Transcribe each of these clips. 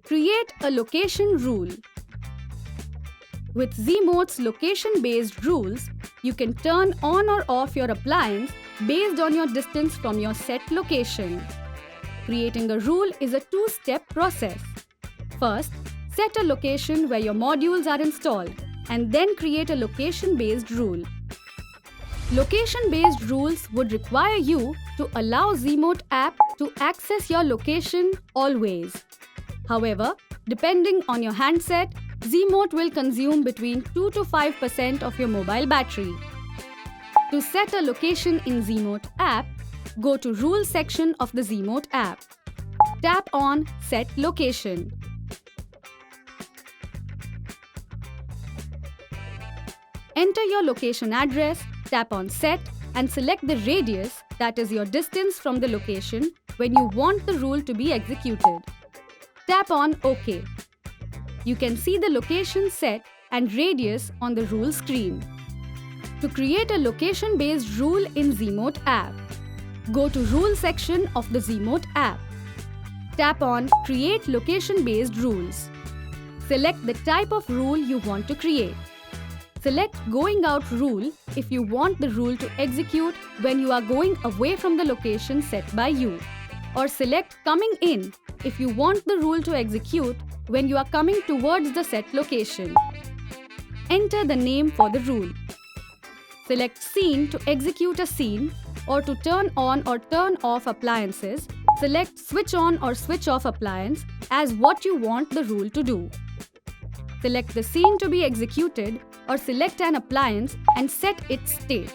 Create a location rule. With Zemote's location-based rules, you can turn on or off your appliance based on your distance from your set location. Creating a rule is a two-step process. First, set a location where your modules are installed and then create a location-based rule. Location-based rules would require you to allow Zemote app to access your location always. However, depending on your handset, Zemote will consume between 2 to 5% of your mobile battery. To set a location in Zemote app, go to Rules section of the Zemote app. Tap on Set Location. Enter your location address, tap on Set and select the radius, that is your distance from the location, when you want the rule to be executed. Tap on OK. You can see the location set and radius on the rule screen. To create a location-based rule in Zemote app, go to Rules section of the Zemote app. Tap on Create Location-based Rules. Select the type of rule you want to create. Select Going Out Rule if you want the rule to execute when you are going away from the location set by you. Or select Coming In if you want the rule to execute when you are coming towards the set location. Enter the name for the rule. Select Scene to execute a scene, or to turn on or turn off appliances, select Switch On or Switch Off appliance as what you want the rule to do. Select the scene to be executed or select an appliance and set its state.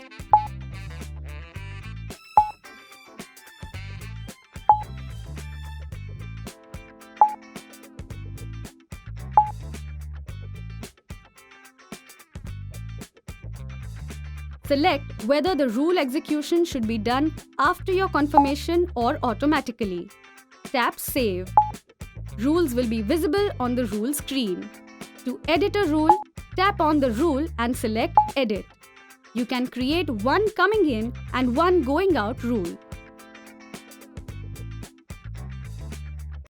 Select whether the rule execution should be done after your confirmation or automatically. Tap Save. Rules will be visible on the rule screen. To edit a rule, tap on the rule and select Edit. You can create one coming in and one going out rule.